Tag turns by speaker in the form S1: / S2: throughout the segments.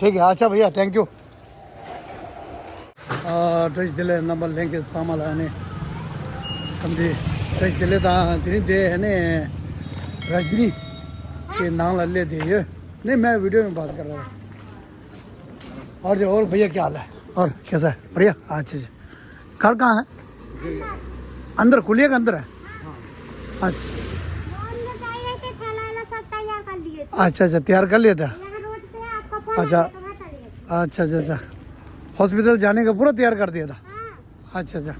S1: ठीक है अच्छा भैया थैंक यू ड्रेस दिले नंबर लेंगे सामान आने समझे ड्रेस दिले तो दिन दे है ने रजनी के नाम ले दे ये नहीं मैं वीडियो में बात कर रहा हूँ और भैया क्या हाल है और कैसा है बढ़िया अच्छा अच्छा घर कहाँ है अंदर खुलिए का अंदर है अच्छा अच्छा अच्छा तैयार कर लिया था अच्छा अच्छा अच्छा अच्छा हॉस्पिटल जाने का पूरा तैयार कर दिया था अच्छा अच्छा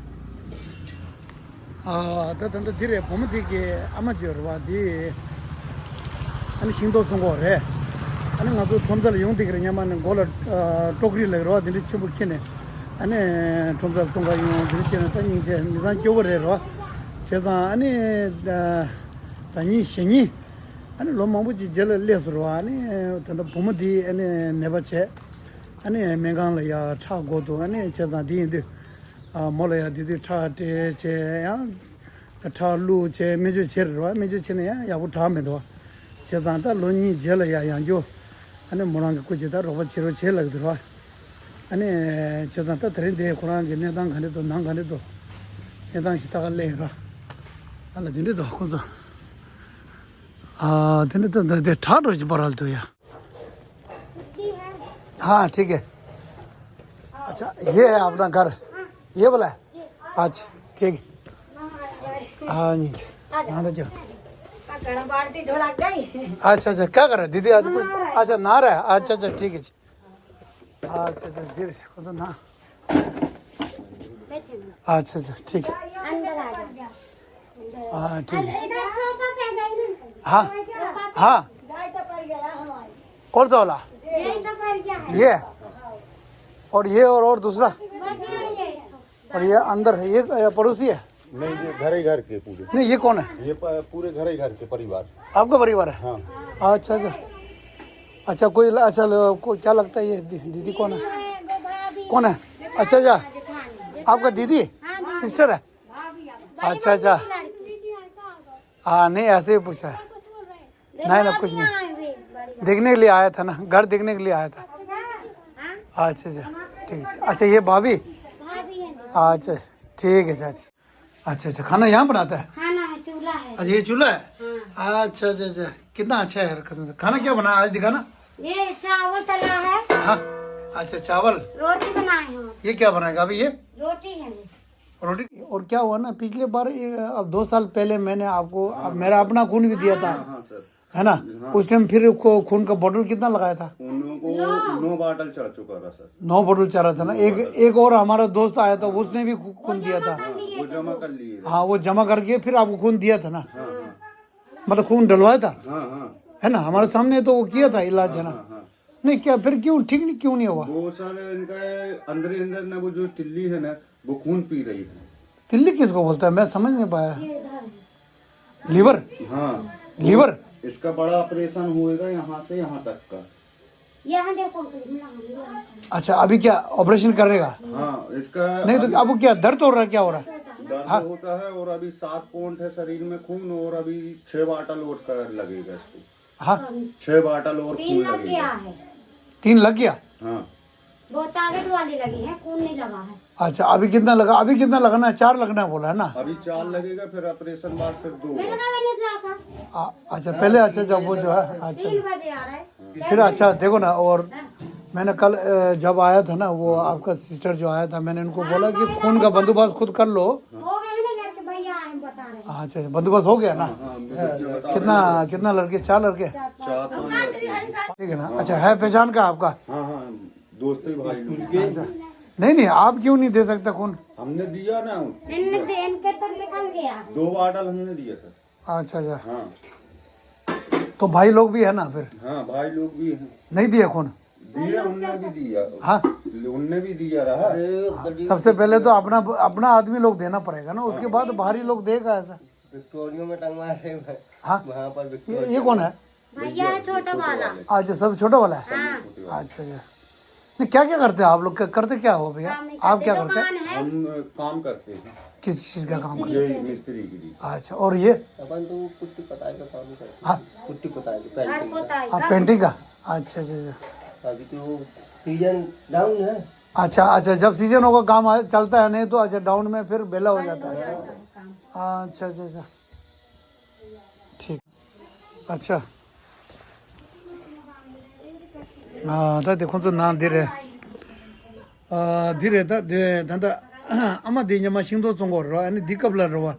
S1: तो तंत्र धीरे भूमि के अमजोरवादी अने सिंधु तुंगोरे अने ना तो चमचल यूं दिख रही है मान गोल टोकरी लग रहा दिन चिमुखे ने अने चमचल तुंगा यूं दिन ने तनी जे निदान क्यों रहे रहा 제가 아니 다니 신이 아니 로마부지 젤 레스로 아니 단다 보모디 아니 네바체 아니 맹강라야 차고도 아니 제가 디인데 아 몰라야 디디 차테 제야 차루 제 메주 체르와 메주 체네야 야부 타메도 제가다 로니 젤야 양조 아니 모랑 고지다 로바 치로 젤럭들와 아니 제가다 드린데 코란 게네당 간에도 난 간에도 내당 시다가 레라 अल्लाह दिन तो कौन सा दिन तो दे ठाड़ रोज बराल तो या हाँ ठीक है अच्छा ये है अपना घर ये वाला है अच्छा ठीक है हाँ जी हाँ तो जो अच्छा अच्छा क्या कर रहे दीदी आज अच्छा ना रहा है अच्छा अच्छा ठीक है अच्छा अच्छा धीरे से कौन सा ना अच्छा अच्छा ठीक है हाँ ठीक है हाँ हाँ कौन सा वाला ये और दूसरा और ये अंदर है ये पड़ोसी है
S2: नहीं ये घर ही घर के पूरे
S1: नहीं ये कौन है
S2: ये पूरे घर ही घर के परिवार
S1: आपका परिवार है
S2: हाँ
S1: अच्छा अच्छा अच्छा कोई अच्छा क्या लगता है ये दीदी कौन है अच्छा अच्छा आपका दीदी सिस्टर है अच्छा अच्छा हाँ नहीं ऐसे ही पूछा है नहीं ना कुछ नहीं देखने के लिए आया था ना घर देखने के लिए आया था अच्छा अच्छा ठीक है अच्छा ये भाभी अच्छा ठीक है अच्छा अच्छा अच्छा खाना यहाँ बनाता है
S3: खाना है चूल्हा है
S1: अच्छा ये चूल्हा है अच्छा अच्छा अच्छा कितना अच्छा है कसम से खाना क्या बनाया आज दिखाना
S3: ये चावल तला है
S1: हाँ अच्छा चावल
S3: रोटी बनाए हैं
S1: ये क्या बनाएगा अभी ये
S3: रोटी है
S1: रोटी और क्या हुआ ना पिछले बार अब 2 साल पहले मैंने आपको मेरा अपना खून भी दिया था है ना उस टाइम फिर खून का बोतल कितना लगाया था
S2: उनको 9 बॉटल चढ़ चुका था सर
S1: 9 बोतल चढ़ा था ना एक और हमारा दोस्त आया था उसने भी खून दिया था
S2: वो जमा कर लिए
S1: हाँ वो जमा करके फिर आपको खून दिया था ना मतलब खून डलवाया था है ना हमारे सामने तो वो किया था इलाज है ना नहीं क्या फिर क्यों ठीक नहीं क्यों नहीं हुआ
S2: वो सर इनका अंदर ना वो जो तिल्ली है ना वो खून पी रही है
S1: तिल्ली किसको बोलता है मैं समझ नहीं पाया लीवर
S2: हाँ
S1: लीवर
S2: इसका बड़ा ऑपरेशन होएगा यहाँ से यहाँ तक का
S3: यहाँ देखो
S1: अच्छा अभी क्या ऑपरेशन करेगा
S2: हाँ इसका
S1: नहीं तो अब क्या दर्द हो रहा है क्या हो रहा है
S2: दर्द होता है और अभी 7 पॉइंट है शरीर में खून और अभी 6 बॉटल और कर लगेगा इसको
S1: हाँ
S2: 6 बॉटल और खून
S3: लग गया
S2: लगेगा
S3: है
S1: 3 लग गया
S2: हाँ
S3: वो ताकत वाली लगी है खून नहीं लगा है
S1: अच्छा अभी कितना लगना है 4 लगना है बोला है ना
S2: अभी 4 लगेगा फिर ऑपरेशन बाद फिर 2
S3: मैं लगा मैंने रखा
S1: अच्छा पहले अच्छा जब वो जो है अच्छा
S3: 3 बजे आ रहा है
S1: फिर अच्छा देखो ना और मैंने कल जब आया था ना वो आपका सिस्टर जो आया था मैंने उनको बोला कि खून का बंदोबस्त खुद कर लो
S3: हो गए ना लड़के भैया आए बता रहे
S1: अच्छा बंदोबस्त हो गया ना कितना लड़के 4 लड़के
S2: 4
S1: ठीक है ना अच्छा है पहचान का आपका
S2: हाँ हाँ दोस्त भाई लोग।
S1: अच्छा नहीं आप क्यों नहीं दे सकते खून
S2: हमने दिया ना
S3: इनके तो निकल गया
S2: 2 बॉटल हमने दिया सर
S1: अच्छा अच्छा
S2: हाँ
S1: तो भाई लोग भी है ना फिर
S2: हाँ भाई लोग भी हैं
S1: नहीं दिया खून
S2: दिया उनने भी दिया
S1: हाँ
S2: उनने भी दिया रहा
S1: सबसे पहले तो अपना आदमी लोग देना पड़ेगा ना उसके बाद बाहरी लोग देगा ऐसा
S4: विक्टोरिया में टंगवा रहे हैं
S1: हाँ
S4: वहाँ पर
S1: ये कौन है
S3: भैया है छोटा वाला
S1: अच्छा सब छोटा वाला है
S3: हाँ
S1: अच्छा अच्छा नहीं क्या करते हैं आप लोग करते क्या हो भैया आप क्या करते हैं
S3: दुकान है
S2: हम काम करते हैं
S1: किस चीज़ का काम करते
S2: ये मिस्त्री की
S1: हैं अच्छा और ये
S4: अपन तो पुट्टी पताई का काम करते
S1: हाँ
S4: पुट्टी पताई का
S3: घर
S4: पेंटिंग
S3: पोताई
S1: हाँ पेंटिंग का अच्छा अच्छा अच्छा
S4: अभी तो सीजन डाउन है।
S1: अच्छा अच्छा, जब सीजन होगा काम चलता है, नहीं तो अच्छा डाउन में फिर बेला हो जाता है। अच्छा अच्छा अच्छा, ठीक, अच्छा। 아, 다 대콘서 난 디레. 디레다 단다 아마 디냐마 신도 중고로 아니 디컵라로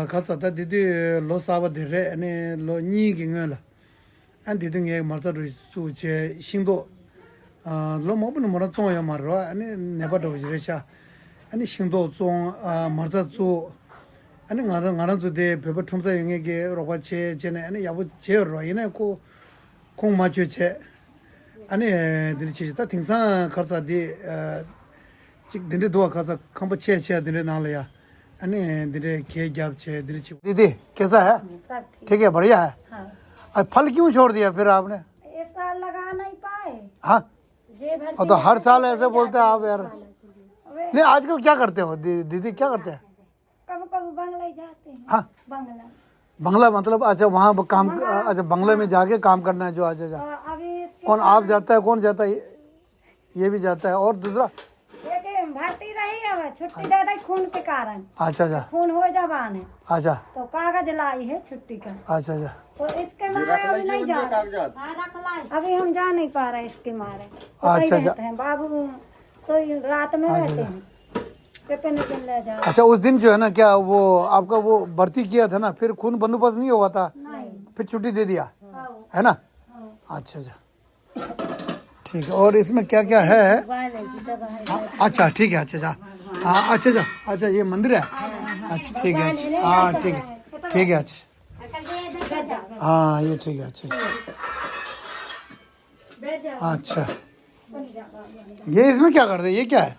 S1: 가서다 디디 로사바 디레 아니 로 니기응을 안 디등에 마사로 수제 신도 로 뭐는 뭐라 중요야 말로 아니 네바도 지레샤 아니 신도 중 마사 주 아니 나랑 주데 베버 통사 영에게 로바체 제네 아니 야부 제어로 이네 고 공마주체 아니 들치다 등산 가서디 직 dinle dua kaza kamba che dinle नालया अने dinle के गैप che dinle दीदी कैसा है? ठीक है, बढ़िया है। अब फल क्यों छोड़ दिया फिर आपने?
S3: इस साल लगा नहीं पाए।
S1: हाँ, और तो हर साल ऐसे बोलते हैं आप यार। नहीं, आजकल क्या करते हो दीदी, क्या करते हैं?
S3: कभी कभी बंगले जाते हैं।
S1: हाँ,
S3: बंगला
S1: बंगला मतलब अच्छा वहाँ काम, अच्छा बंगले में जाके काम करना है जो। अच्छा अच्छा,
S3: अभी
S1: कौन आप जाता है, कौन जाता है? ये भी जाता है और दूसरा?
S3: भर्ती रही है छुट्टी दे दी खून के कारण।
S1: अच्छा अच्छा,
S3: खून हो जबान है
S1: अच्छा
S3: तो कागज लाई है छुट्टी का।
S1: अच्छा अच्छा,
S3: तो इसके मारे अभी नहीं जा
S2: कागजात
S3: अभी हम जा नहीं पा रहे इसके मारे।
S1: अच्छा अच्छा,
S3: हैं बाबू तो रात में रहते हैं पेपर निकल ले जा।
S1: अच्छा उस दिन जो है ना, क्या वो आपका वो भर्ती किया था ना, फिर खून बंदोबस्त नहीं हुआ था, फिर छुट्टी दे दिया है ना? अच्छा अच्छा, ठीक है। और इसमें क्या क्या है? अच्छा ठीक है, अच्छा अच्छा, हाँ अच्छा अच्छा अच्छा, ये मंदिर है, अच्छा ठीक है, हाँ ठीक है ठीक है, अच्छा हाँ ये ठीक है, अच्छा अच्छा, ये इसमें क्या करते हैं, ये क्या है?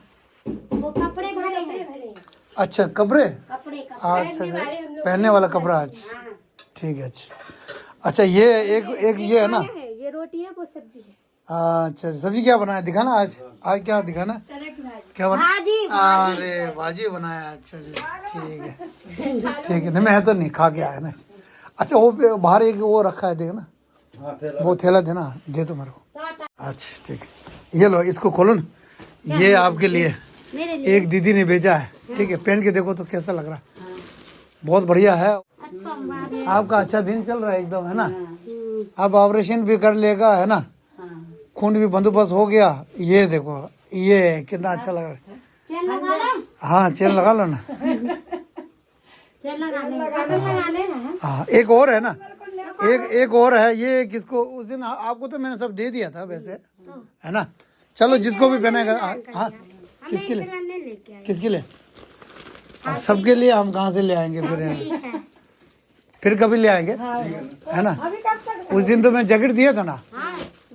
S3: वो कपड़े भरे
S1: अच्छा कपड़े,
S3: कपड़े
S1: अच्छा अच्छा, पहनने वाला कपड़ा, अच्छा ठीक है, अच्छा अच्छा, ये एक ये है ना,
S3: ये रोटी है वो सब्जी है।
S1: अच्छा सब्जी क्या बनाया, दिखाना आज क्या दिखाना, क्या बना? अरे भाजी बनाया, अच्छा अच्छा ठीक है ठीक है। नहीं मैं तो नहीं खा के आया ना। अच्छा वो बाहर एक वो रखा है, देखना वो थैला देना, दे दो मेरे को। अच्छा ठीक है, ये लो इसको खोलो ना, ये आपके लिए एक दीदी ने भेजा है, ठीक है, पहन के देखो तो कैसा लग रहा है, बहुत बढ़िया है। आपका अच्छा दिन चल रहा है एकदम, है ना? अब ऑपरेशन भी कर लेगा, है ना? खून भी बंदोबस्त हो गया। ये देखो ये कितना अच्छा लग रहा है।
S3: चेन लगा लो।
S1: हाँ चेन लगा लो ना।
S3: चेन लगाने
S1: हाँ एक और है ना, एक और है, ये किसको उस दिन आपको तो मैंने सब दे दिया था वैसे, है ना? चलो जिसको भी पहनेगा। हाँ किसके लिए, किसके लिए? सबके लिए हम कहाँ से ले आएंगे फिर कभी ले आएंगे, है ना? उस दिन तो मैं जैकेट दिया था ना,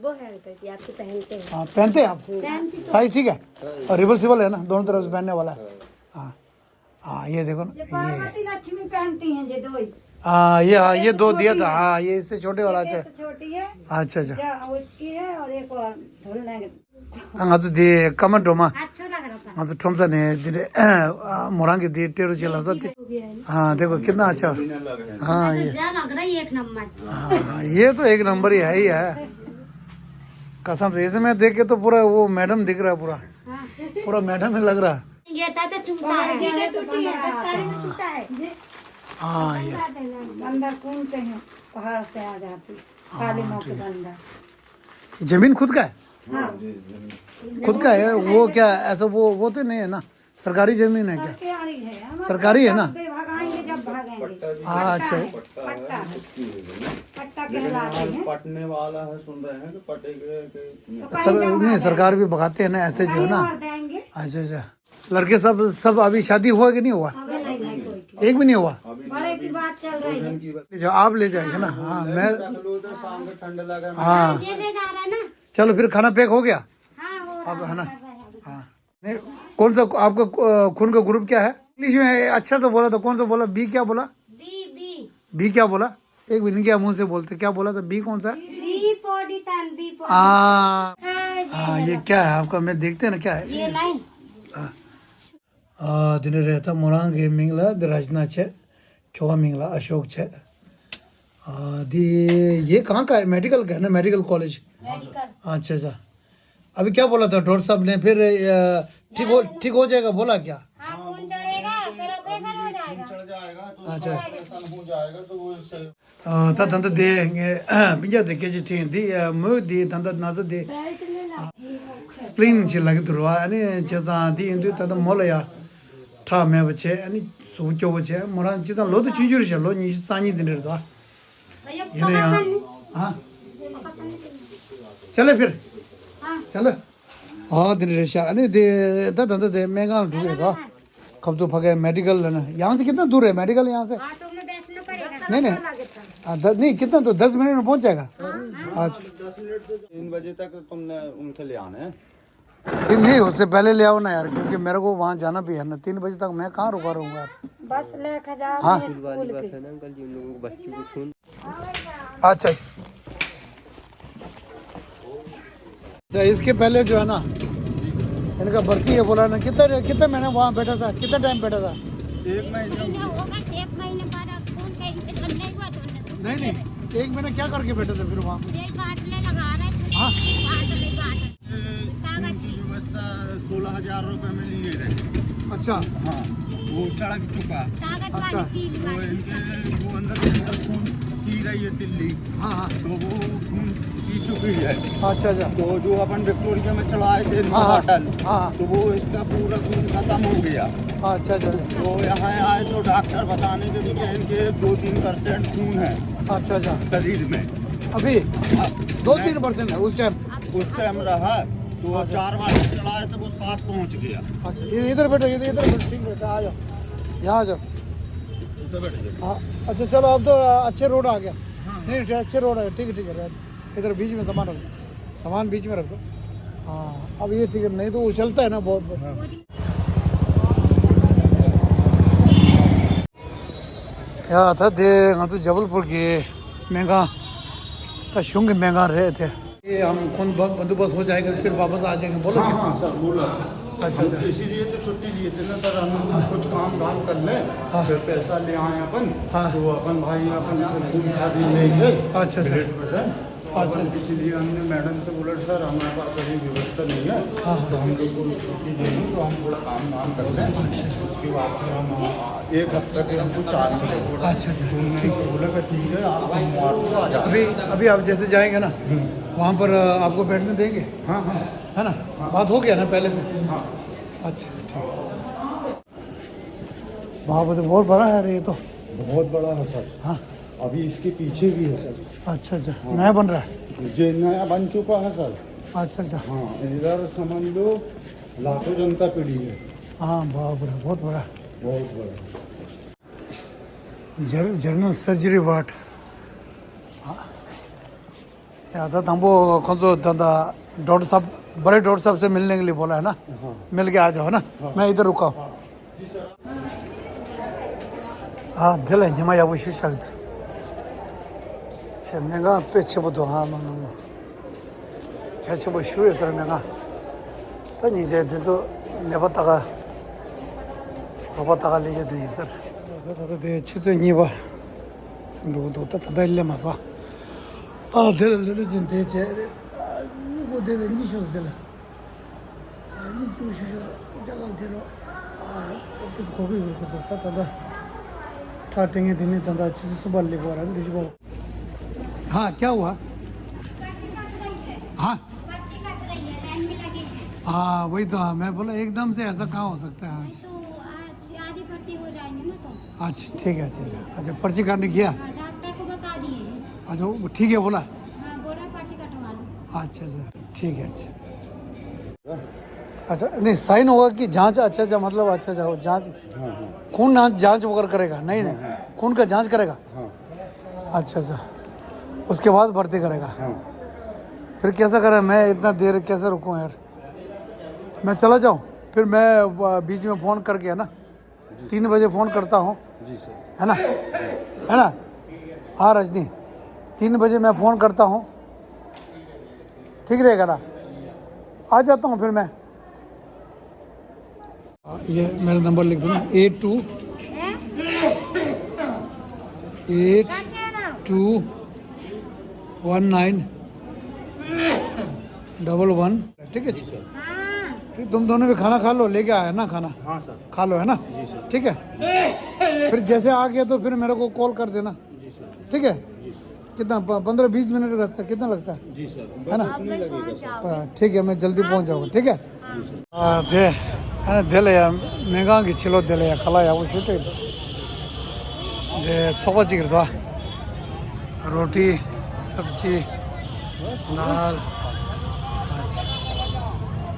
S3: वो है आपके पहनते हैं।
S1: हाँ पहनते हैं आप, साइज ठीक है और रिवर्सिबल है ना, दोनों तरफ से पहनने वाला है। हाँ हाँ ये देखो ना,
S3: पार्वती लक्ष्मी पहनती हैं ये दो ही।
S1: ये दो दिया था। हाँ ये इससे छोटे वाला अच्छा,
S3: छोटी है
S1: अच्छा अच्छा,
S3: उसकी है और एक और धुलने
S1: तो दे कमेंट होमा
S3: अच्छा लग रहा था।
S1: तो ठोमसा ने दिले मोरांगे दे टेरो चला सकते। हाँ देखो कितना अच्छा, हाँ ये
S3: लग रहा है एक नंबर।
S1: हाँ ये तो एक नंबर ही है कसम से। इसे मैं देख के तो पूरा वो मैडम दिख रहा है, पूरा मैडम ही लग रहा है।
S3: ये तो चुपता है, चुपता है।
S1: हाँ ये
S3: अंदर घूमते हैं पहाड़ से आ जाती काली माँ के अंदर।
S1: जमीन खुद का है, खुद का है वो क्या ऐसा वो तो नहीं है ना, सरकारी जमीन है क्या? सरकारी है ना?
S3: भगाएंगे जब भागेंगे।
S1: अच्छा
S3: पट्टा कहलाते हैं।
S2: पटने वाला है, सुन रहे हैं कि पटेगे
S1: नहीं सरकार भी भगाते हैं ना ऐसे जो है ना।
S3: देंगे।
S1: अच्छा अच्छा, लड़के सब अभी शादी हुआ कि नहीं हुआ? एक भी नहीं हुआ।
S3: बड़े की बात चल रही है।
S1: ले जाओ आप, ले जाएंगे ना। हाँ मैं
S2: शाम के ठंड लगा।
S1: हाँ
S3: ये ले जा रहा है ना।
S1: चलो फिर खाना पैक हो गया
S3: हाँ
S1: अब, है ना? हाँ नहीं कौन सा आपका खून का ग्रुप क्या है? इंग्लिश में अच्छा से बोला तो कौन सा बोला? बी क्या बोला? बी क्या बोला? एक भी नहीं क्या मुंह से बोलते, क्या बोला था? बी कौन सा? हाँ ये क्या है आपका? मैं देखते ना क्या है
S3: ये लाइन
S1: दिन रहता मोरांग मिंगला राजना छे, चौहा मिंगला अशोक छे। दी ये कहाँ का है? मेडिकल का है ना, मेडिकल कॉलेज। अच्छा अच्छा। अभी क्या बोला था डॉक्टर साहब ने फिर? ठीक हो जाएगा बोला क्या?
S3: हाँ, खून चढ़ेगा फिर ऑपरेशन हो जाएगा।
S2: चढ़ जाएगा तो
S1: अच्छा।
S2: ऑपरेशन हो जाएगा तो वो इससे
S1: ता तंद दे बिजा दे के जी दी मु दी तंद नाज दे स्प्लिन ची लग दुरवा अनि चेजा दी इंदु तद मोलया ठा में बचे अनि सोचो बचे मोरा चिता लो तो चीजुर चलो नि सानी दिन रे दा ये रे हां चले फिर चलो हां दिन रे शा अनि दे तंद दे मेगा ढूंढेगा कब तो फगे मेडिकल ना यहां से कितना दूर है मेडिकल यहां से?
S3: ऑटो में बैठना पड़ेगा।
S1: नहीं नहीं कितना तो 10 मिनट में पहुंच जाएगा। आज
S2: 3 बजे तक तुमने उनके ले आना है।
S1: नहीं उससे पहले ले आओ ना यार, क्योंकि मेरे को वहाँ जाना भी है ना। 3 बजे तक मैं कहाँ रुका रहूँगा यार।
S3: बस लेकर जाओ
S1: हाँ।
S3: स्कूल की।
S4: अंकल जी उन लोगों को बच्चों को खून
S1: अच्छा अच्छा। इसके पहले जो है ना इनका भर्ती है बोला ना। कितना महीना वहाँ बैठा था? कितना टाइम बैठा था?
S2: 1 महीने
S3: एक महीने बाद खून का इंफेक्शन नहीं हुआ तो
S1: नहीं 1 महीना क्या करके बैठा था फिर वहाँ?
S3: ये बाटले लगा रहे थे।
S1: हाँ
S3: बाटले
S2: खून की व्यवस्था 16,000 रुपए में लिए रहे।
S1: अच्छा
S2: हाँ वो चढ़ चुका।
S3: कागज
S1: अच्छा।
S3: वाली पीली
S2: वो
S3: वाली।
S2: इनके वो अंदर खून पी रही है तिल्ली,
S1: हाँ हाँ
S2: तो वो खून पी चुकी है।
S1: अच्छा अच्छा
S2: तो जो अपन विक्टोरिया में चढ़ाए थे
S1: हाँ,
S2: बॉटल,
S1: हाँ।
S2: तो वो इसका पूरा खून खत्म हो गया।
S1: अच्छा अच्छा
S2: तो यहाँ आए तो डॉक्टर बताने के लिए इनके 2-3% खून है
S1: अच्छा अच्छा।
S2: शरीर में।
S1: अभी 2-3% है उस टाइम?
S2: उस टाइम रहा तो 4 बार चढ़ाए तो वो 7 पहुँच गया।
S1: अच्छा इधर बैठो, इधर बैठो, ठीक रहता है। आ जाओ यहाँ आ जाओ।
S2: तो बैठ गए।
S1: हाँ अच्छा चलो अब तो अच्छे रोड आ गया। नहीं अच्छे रोड है, ठीक है इधर बीच में सामान बीच में रख दो। हाँ अब ये ठीक है, नहीं तो उछलता है ना बहुत। क्या था दे तो जबलपुर के महंगा था, शुंग महंगा रहे थे। ये हम कौन बंदोबस्त हो जाएगा फिर वापस आ जाएंगे बोलो।
S2: हाँ हाँ सर बोला।
S1: अच्छा अच्छा
S2: इसीलिए तो छुट्टी लिए थे ना सर, हम कुछ काम कर लें फिर पैसा ले आए अपन।
S1: हाँ।
S2: तो अपन भाई अपन खून खरीद लेंगे।
S1: अच्छा अच्छा
S2: अच्छा इसीलिए हमने मैडम से बोला सर हमारे पास अभी व्यवस्था नहीं है।
S1: हाँ।
S2: तो हम लोग को छुट्टी देंगे तो हम थोड़ा काम कर लें। उसके बाद फिर हम 1 हफ्ते के हमको चार्ज करेंगे।
S1: अच्छा अच्छा
S2: ठीक है बोला कि ठीक है आप सोमवार को आ जाओ।
S1: अभी आप जैसे जाएंगे ना वहाँ पर आपको बैठने देंगे
S2: हाँ हाँ
S1: है ना? बात हो गया ना पहले से?
S2: हाँ
S1: अच्छा ठीक। वहाँ पर तो बहुत बड़ा है ये तो।
S2: बहुत बड़ा है सर।
S1: हाँ
S2: अभी इसके पीछे भी है सर।
S1: अच्छा अच्छा नया बन रहा है?
S2: ये नया बन चुका है सर।
S1: अच्छा अच्छा
S2: हाँ इधर समझ लो लाखों जनता पीढ़ी है।
S1: हाँ बाप रे बहुत बड़ा।
S2: बहुत बड़ा।
S1: जनरल सर्जरी वार्ड याद था हमको कौन सो दादा डॉक्टर साहब, बड़े डॉक्टर साहब से मिलने के लिए बोला है ना। मिल के आ जाओ ना। मैं इधर रुका हूँ। हाँ दिल है जमा या वो शिक्षक मेगा पेचे बोतो हाँ पेचे बो शुए सर मेगा तो नीचे दे तो नेपतागा ले जाते हैं सर। दादा दे चुचे नीबा संग तो दादा ले मासा 아, 들을 진 대체 이거 대대 니쇼들. 아, 이거 쇼쇼 내가 대로 아, 그래서 거기 그거 따다다. स्टार्टिंग दिन धंधा सुबह लेकर आ रहा है। हाँ क्या हुआ? हाँ हाँ वही तो मैं बोला एकदम से ऐसा कहाँ हो सकता है?
S3: तो आज ही भर्ती हो जाएंगे ना तो।
S1: अच्छा ठीक है अच्छा पर्ची काटने किया?
S3: डॉक्टर को बता दिए हैं।
S1: अच्छा ठीक है बोला?
S3: हाँ बोला पर्ची कटवा लो।
S1: अच्छा ठीक है अच्छा नहीं साइन होगा कि जांच? अच्छा मतलब अच्छा जांच खून जांच वगैरह करेगा? नहीं खून का जांच करेगा? अच्छा उसके बाद भर्ती करेगा। फिर कैसा करे? मैं इतना देर कैसे रुकूं यार? मैं चला जाऊं फिर मैं बीच में फ़ोन करके है ना 3 बजे फ़ोन करता हूं है ना हाँ रजनी 3 बजे मैं फ़ोन करता हूं, ठीक रहेगा ना? आ जाता हूं फिर मैं। ये मेरा नंबर लिख दो ना 82 8 821911 ठीक है जी। फिर तुम दोनों भी खाना खा लो, लेके आया ना खाना?
S2: हाँ सर।
S1: खा लो है ना? ठीक है। फिर जैसे आ गया तो फिर मेरे को कॉल कर देना।
S2: जी सर।
S1: ठीक है। कितना 15-20 मिनट का रास्ता कितना लगता है?
S2: जी सर,
S1: है ना? ठीक है, मैं जल्दी पहुंच जाऊंगा। ठीक है। दे है ना, दे ले यार महंगा की चिलो दे ले यार खाला यार वो शुटे दे सोपा चिकर दो रोटी सब्जी दाल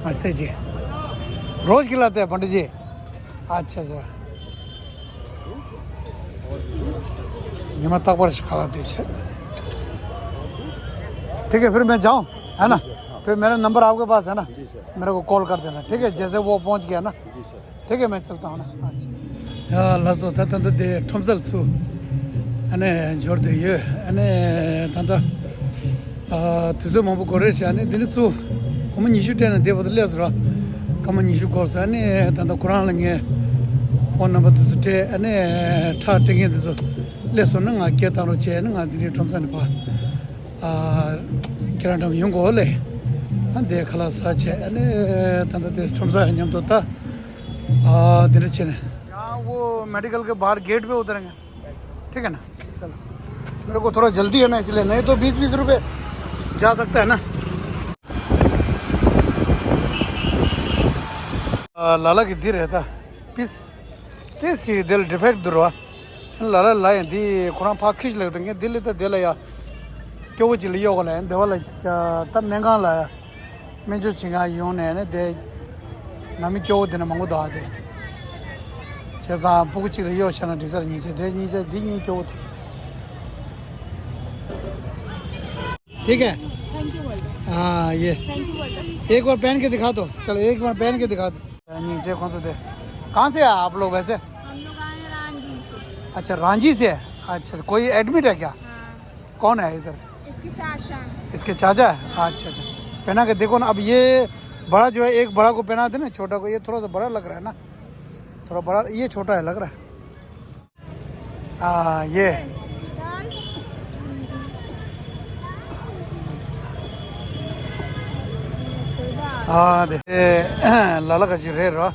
S1: मस्ते जी रोज खिलाते हैं पंडित जी? अच्छा अच्छा हिम्मत तक पर खिलाते हैं। ठीक है, फिर मैं जाऊँ है ना? फिर मेरा नंबर आपके पास है ना? मेरे को कॉल कर देना। ठीक है, जैसे वो पहुंच गया ना? ठीक है, मैं चलता हूँ ना। अच्छा यार लासो था तंत दे ठमसल सु अने जोर दे ये अने तंत तुझे मबु करे शाने दिन सु कम निशु टेन दे बदले असरा कम निशु कोर्स अने तंत कुरान लंगे फोन नंबर तुझे अने ठा टेंगे तुझे ले सुन ना क्या तारो चे ना दिन ठमसल पा किराना में यूँगो ले अंधे खला साच है अने तंत्र देश ठुमसा है हम तो था दिन चेने यहाँ वो मेडिकल के बाहर गेट पे उतरेंगे। ठीक है ना? चलो मेरे को थोड़ा जल्दी है ना, इसलिए नहीं तो 20-20 रुपए जा सकता है ना। लाला कितनी रहता पीस तेज दिल डिफेक्ट दुरवा लाला लाए दी कुरान पाक खींच लगते हैं दिल तो दिल या क्यों चली होगा लाए देवाला तब महंगा लाया मैं जो चिंगा यूं ने दे नमी क्यों देना मंगो दा दे जैसा पुक चिली हो शना डिसर नीचे दे नीचे दी नहीं क्यों ठीक है। हाँ ये एक बार पहन के दिखा दो। चलो एक बार पहन के दिखा दो नीचे कौन सा दे। कहाँ से है आप लोग वैसे?
S3: हम लोग आए रांझी से।
S1: अच्छा रांझी से है। अच्छा कोई एडमिट है क्या?
S3: हाँ।
S1: कौन है इधर?
S3: इसके चाचा।
S1: इसके चाचा है? अच्छा अच्छा पहना के देखो ना। अब ये बड़ा जो है एक बड़ा को पहना दे ना, छोटा को ये थोड़ा सा बड़ा लग रहा है ना, थोड़ा बड़ा ये छोटा है लग रहा है। हाँ ये हाँ दे लाला का चिरे रहा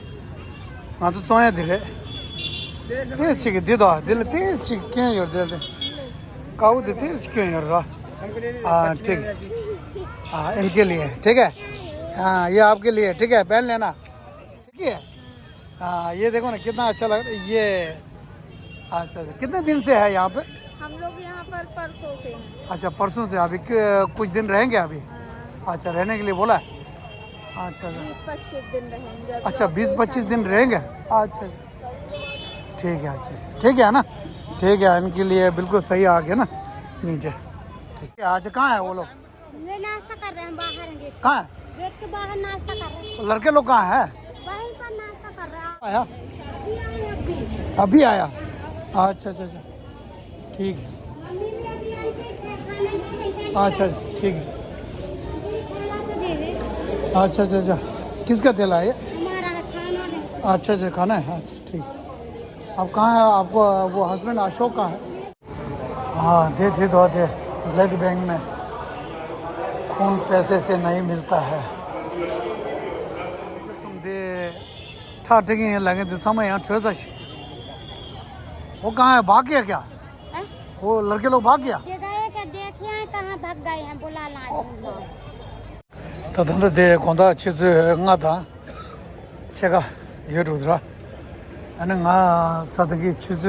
S1: हाँ तो सोया धीरे तेज छिके दे दो दिल तेज छिक क्यों यार दिल दे काऊ दे तेज क्यों यार रहा। हाँ ठीक है। हाँ इनके लिए ठीक है। हाँ ये आपके लिए ठीक है, पहन लेना। ठीक है। हाँ ये देखो ना कितना अच्छा लग रहा है ये। अच्छा अच्छा कितने दिन से है यहाँ पे?
S3: हम लोग यहाँ पर परसों से हैं।
S1: अच्छा परसों से। अभी कुछ दिन रहेंगे अभी?
S3: हाँ।
S1: अच्छा रहने के लिए बोला है? अच्छा अच्छा
S3: 20-25 दिन रहेंगे।
S1: अच्छा 20-25 दिन रहेंगे। अच्छा ठीक है। अच्छा ठीक है ना? ठीक है इनके लिए बिल्कुल सही आ गया ना नीचे। ठीक है। अच्छा कहाँ है वो लोग?
S3: ये नाश्ता कर रहे हैं बाहर।
S1: कहाँ है?
S3: गेट के बाहर नाश्ता कर रहे हैं।
S1: लड़के लोग कहाँ है?
S3: वहीं पर नाश्ता कर रहे हैं।
S1: आया अभी आया। अच्छा अच्छा अच्छा ठीक है। अच्छा ठीक है। अच्छा अच्छा अच्छा किसका तेल है ये?
S3: हमारा खाना है।
S1: अच्छा अच्छा खाना है। अच्छा ठीक। अब कहाँ है आपको वो हस्बैंड अशोक कहाँ है? हाँ दे दो दे ब्लड बैंक में खून पैसे से नहीं मिलता है। दे ठाटेंगे लगे तो समय यहाँ ठोसा वो कहाँ है? भाग गया क्या?
S3: हैं?
S1: वो लड़के लोग भाग गया?
S3: ये गए क्या देखे हैं कहाँ भाग गए हैं बुला ला।
S1: तदंत दे कोंदा चिज nga da chega yurudra ana nga sadagi chiz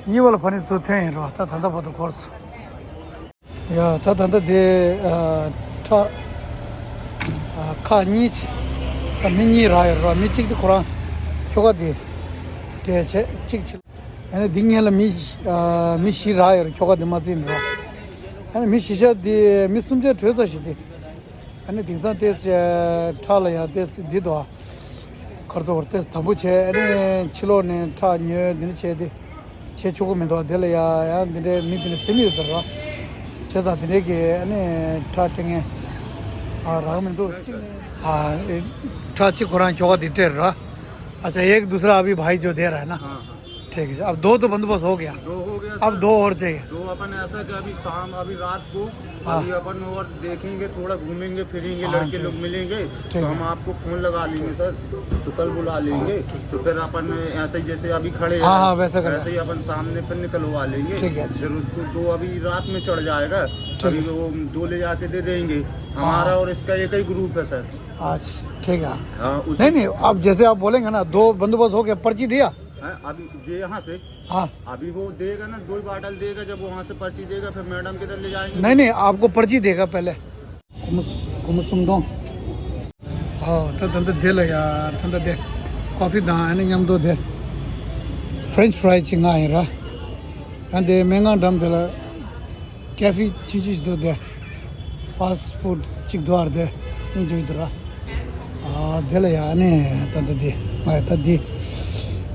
S1: niwal phani su then ro ta thanda bod course ya ta thanda de ta ka ni ta mini ra ro mi chik de koran choga de de che chik ana dingyala mi shi ra ro choga de ma zin ro ana mi shi ja de mi sumje thweza shi de 아니 딩산 데스 탈라야 데스 디도 거기서 올때 담부체 아니 치료네 타녀 니체데 제 조금에도 될래야 야 근데 미드네 세미더라 제가 드네게 아니 타팅에 아 रामेंदो हाँ टाची कुरान चौका दिटे रहा। अच्छा एक दूसरा अभी भाई जो दे रहा है ना ठीक है, अब दो तो बंदोबस्त हो गया,
S2: दो हो गया
S1: अब
S2: सर।
S1: दो और चाहिए।
S2: दो अपन ऐसा कि अभी शाम अभी रात को
S1: हाँ।
S2: अभी अपन और देखेंगे, थोड़ा घूमेंगे फिरेंगे,
S1: हाँ,
S2: लड़के
S1: ठीक।
S2: लोग मिलेंगे
S1: ठीक
S2: तो
S1: है।
S2: हम आपको फोन लगा लेंगे सर, तो कल बुला लेंगे। तो फिर अपन ऐसे ही जैसे अभी खड़े हैं,
S1: हाँ, हाँ, वैसा करना।
S2: वैसे ही अपन सामने फिर निकलवा लेंगे।
S1: ठीक है।
S2: फिर उसको दो अभी रात में चढ़ जाएगा, अभी
S1: है।
S2: वो दो ले जाके दे देंगे। हमारा और इसका एक ही ग्रुप है सर।
S1: अच्छा ठीक है।
S2: हाँ उसी
S1: नहीं नहीं, अब जैसे आप बोलेंगे ना, दो बंदोबस्त हो गया, पर्ची दिया।
S2: हैं, अभी ये यहाँ से
S1: हाँ
S2: अभी वो देगा ना, 2 बाटल देगा, जब वहाँ से पर्ची देगा फिर मैडम किधर ले जाएंगे।
S1: नहीं नहीं, आपको पर्ची देगा पहले। कुमुसुम दो। हाँ तो तंदे दे लो यार, तंदे दे। कॉफी दा है ना, यम दो दे। फ्रेंच फ्राई चिंगा है रा। अंदे महंगा दम दे ला। कैफी चीज दो दे। फास्ट फूड चिक द्वार दे। इन जो इधर हाँ दे लो यार ने, तंदे दे। मैं तंदे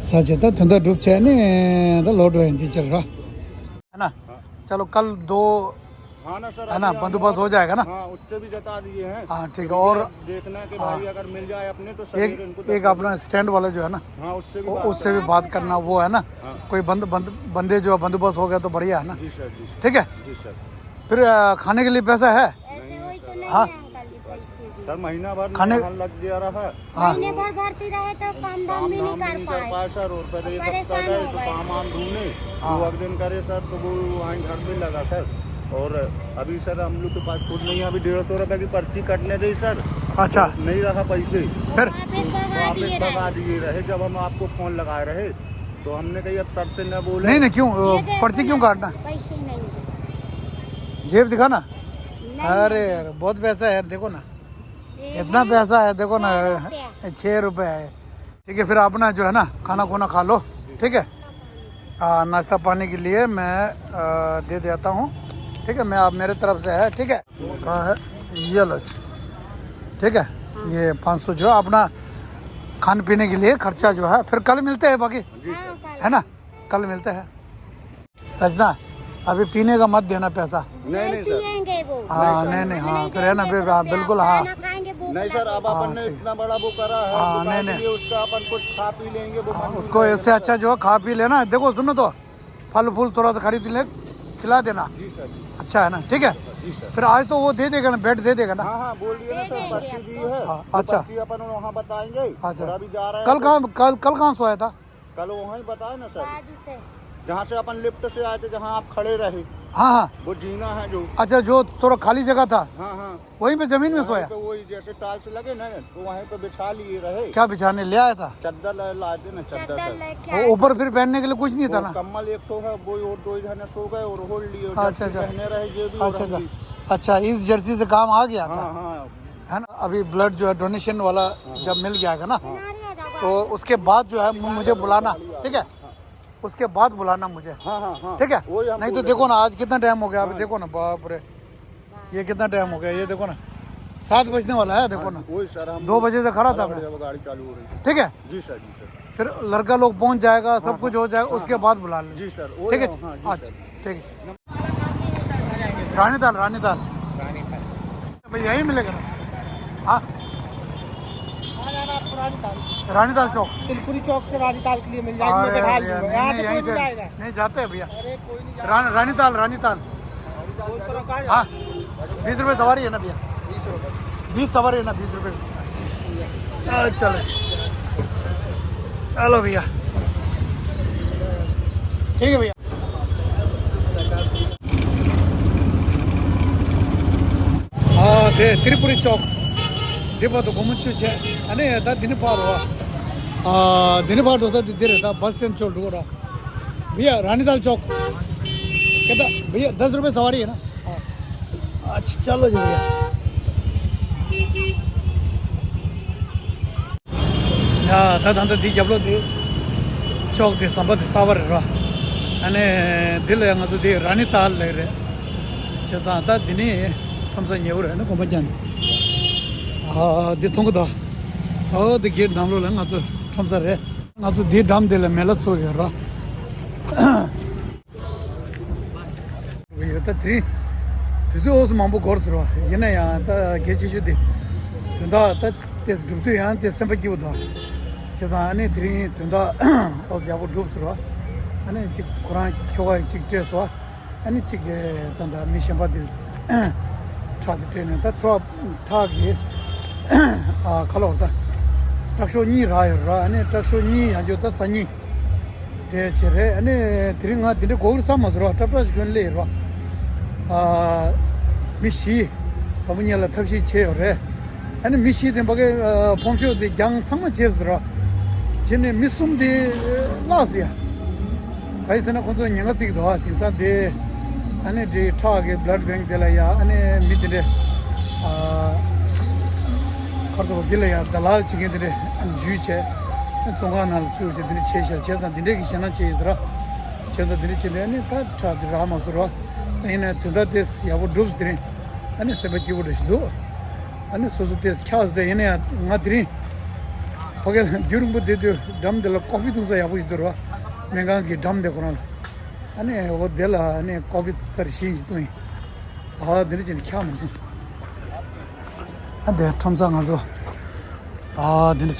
S1: सच है तो तंदे डूब चाहे ने, तो लोड है चल रहा है ना। चलो कल दो
S2: हाँ ना सर,
S1: है ना,
S2: अभी हम
S1: बंदोबस्त हो जाएगा ना।
S2: हाँ उससे भी जता दिए हैं।
S1: हाँ ठीक है। और
S2: देखना है कि भाई अगर मिल जाए अपने तो सवेरे इनको
S1: एक अपना स्टैंड वाला जो है ना,
S2: हाँ उससे भी
S1: उससे भी बात करना, वो है ना।
S2: हाँ।
S1: कोई बंदे जो बंदोबस्त हो गया तो बढ़िया है ना।
S2: जी सर, जी सर,
S1: ठीक है।
S2: जी सर।
S1: फिर खाने के लिए पैसा है।
S3: ऐसे होई तो नहीं
S1: हाँ।
S3: है अंकल जी पैसे भी।
S2: सर महीना भर
S1: खाने-
S2: यहाँ लग गया रहा है,
S1: हाँ
S3: महीने भर भर्ती रहे तो काम धाम भी
S2: काम
S3: नहीं
S2: धाम भी नहीं
S3: कर
S2: कर
S3: पाए।
S2: पाए सर। और फिर एक हफ्ता
S3: परेशान
S2: गए
S3: हो
S2: तो
S3: गए।
S2: काम वाम ढूंढे,
S1: हाँ।
S2: 2 दिन करे सर, तो वो वहाँ घर पे लगा सर। और अभी सर हम लोग के पास खुद नहीं है, अभी 150 रुपए की पर्ची कटने गई सर,
S1: अच्छा
S2: नहीं रहा पैसे,
S1: फिर
S3: वापस भगा
S2: वापस
S3: दिए
S2: भगा
S3: रहे।
S2: दिए रहे। जब हम आपको फोन लगाए रहे तो हमने कही अब सर से न बोले।
S1: नहीं नहीं, क्यों
S3: ये देखो
S1: पर्ची क्यों
S3: ना,
S1: काटना?
S3: पैसे नहीं
S1: जेब दिखाना।
S3: नहीं,
S1: अरे यार बहुत पैसा है यार, देखो ना
S3: ये
S1: इतना
S3: है,
S1: पैसा है, देखो ना
S3: 6
S1: 6 रुपये है। ठीक है, फिर अपना जो है ना खाना खुना खा लो। ठीक है, नाश्ता पानी के लिए मैं दे देता हूँ। ठीक है, मैं आप मेरे तरफ से है। ठीक है, कहाँ है ये लो जी। ठीक है, ये 500 जो है अपना खाने पीने के लिए खर्चा जो है, फिर कल मिलते हैं बाकी,
S3: हाँ, कल।
S1: है ना, कल मिलते हैं। रचना अभी पीने का मत देना पैसा।
S2: नहीं नहीं सर,
S3: पिएंगे वो।
S1: हाँ नहीं नहीं, हाँ फिर है ना, फिर हाँ, बिल्कुल हाँ।
S3: खाना खाएंगे भूख
S2: नहीं सर, अब
S1: हाँ,
S2: अपन ने
S1: ठीक।
S2: इतना बड़ा वो करा है
S1: हाँ,
S2: दुकान
S1: नहीं,
S2: के
S1: नहीं।
S2: लिए, उसका अपन कुछ खा पी लेंगे वो मंजूर
S1: उसको
S2: रहेगा
S1: इससे
S2: ना
S1: अच्छा जो है खा पी लेना। देखो सुनो तो, फल फूल थोड़ा सा खरीद ले, खिला देना।
S2: सर। जी सर, जी
S1: अच्छा है ना। ठीक है,
S2: जी सर।
S1: फिर आज तो वो दे देगा ना, बेड दे देगा ना।
S2: हाँ हाँ बोल दिया ना सर, पर्ची दी है।
S1: हाँ,
S2: तो
S1: अच्छा।
S2: पर्ची अपन वहाँ बताएंगे।
S1: अच्छा।
S2: और अभी जा रहे हैं
S1: कल कहाँ सोया था?
S2: कल वहाँ ही बताए ना सर,
S3: बाजू से।
S2: जहाँ से अपन लिफ्ट से आए थे, जहाँ आप खड़े रहे,
S1: हाँ हाँ,
S2: वो जीना है जो।
S1: अच्छा जो थोड़ा खाली जगह था,
S2: हाँ हाँ,
S1: वहीं पे जमीन में सोया।
S2: तो वही जैसे टाइल्स लगे ना, तो वहीं पे बिछा लिए रहे।
S1: क्या बिछाने ले आया था?
S2: चद्दर लाए थे ना, चद्दर
S3: चद्दर
S2: सर।
S3: लेके
S1: वो
S3: आए।
S1: ऊपर फिर पहनने के लिए कुछ नहीं था
S2: वो
S1: ना?
S2: कम्बल एक तो है, वो और 2 जने सो गए और होल्ड लिए, और
S1: अच्छा,
S2: जर्सी
S1: अच्छा।
S2: पहने रहे ये भी और
S1: अच्छा
S2: हम
S1: अच्छा
S2: भी।
S1: अच्छा, इस जर्सी से काम आ गया
S2: हाँ
S1: था,
S2: हाँ
S1: है ना। अभी ब्लड जो है डोनेशन वाला जब मिल जाएगा ना,
S3: नारियल दबा।
S1: तो उसके बाद जो है मुझे बुलाना। ठीक है, उसके बाद बुलाना मुझे।
S2: हाँ हाँ हाँ,
S1: ठीक है,
S2: वही हम
S1: नहीं तो
S2: बोल
S1: देखो ना आज कितना टाइम हो गया। अभी देखो ना, बाप रे, ये कितना टाइम हो गया, ये देखो ना 7 बजने वाला है। देखो ना,
S2: वही सर, हम
S1: 2 बजे से खड़ा था मैं।
S2: जब गाड़ी चालू हो रही।
S1: ठीक है,
S2: जी सर, जी सर,
S1: फिर लड़का लोग पहुंच जाएगा, सब कुछ हो जाएगा, उसके बाद बुला लें।
S2: जी सर।
S1: ठीक है,
S2: हाँ, जी
S1: अच्छा
S2: सर।
S1: ठीक है। रानीताल भाई यहीं मिलेगा ना? हाँ, रानीताल चौक।
S5: तिलकुरी चौक से रानीताल के लिए मिल
S1: अरे
S5: जाएगी, दिखा
S1: यार,
S5: दूंगा। यहाँ
S1: नहीं,
S5: से
S1: यहीं
S5: कोई मिल
S1: से
S5: जाएगा।
S1: नहीं जाते हैं भैया।
S5: अरे कोई नहीं जाएगा।
S1: रानीताल हाँ, 20 रुपये सवारी है ना भैया? 20 सवारी है ना, 20 रुपये। चलो चलो भैया, ठीक है भैया। हाँ दे त्रिपुरी चौक दीपा तो घुमुच्चू छे अने दा दिनपार हुआ दिनपार होता दे रहता बस स्टैंड छोड़ रहा भैया। रानीताल चौक कहता भैया 10 रुपये सवारी है ना? हाँ, अच्छा चलो जी भैया। दादा दी जबलो दी चौक दे संबंध सावर रहा अने दिल yang itu di Ranital lere cesa da dini thamsa nyeur है ना कोमजन di tong da di gate namlo lang atu thamsa re atu di dam de la melat so ra ये तो थी तुझे उस मामू कोर्स रहा ये ना यहाँ तो गेची जो दे तुंदा तो तेज डूबते यहाँ तेज संपत्ति क्यों था चेसा आने थी तुंदा उस यहाँ वो डूब रहा 아니 지 코란 교가 직대서 아니 지게 단다 미션바들 차드 트레이닝 다 타기 아 칼로다 takshoni rayo ra ane takshoni ajo ta sani de chere ane tringa dine gol samazro tapras gonle ro mishi pamunyala tabshi che ore ane mishi de bage pomsho de gang samma chezro jene misum de lazia kaisana konzo nyanga tik do tinsa de ane de tage blood bank de la ya ane midde 그래서 길래야 달랄 지게들이 주체 종간을 주체들이 제사 드리기 전에 제스라 제사 드리치려니 다 드라마스로 에네 투다데스 야고 드롭스들이 아니 세베기 보듯이도 아니 소소데스 캬스데 에네 나들이 거기 유rum부데도 담들 커피도 야고 있더라 내가 그 담데 그런 아니 어딜라 아니 커피 서시도 아 드리진 캬무스 아, 네, 첨상하죠. 아, 근데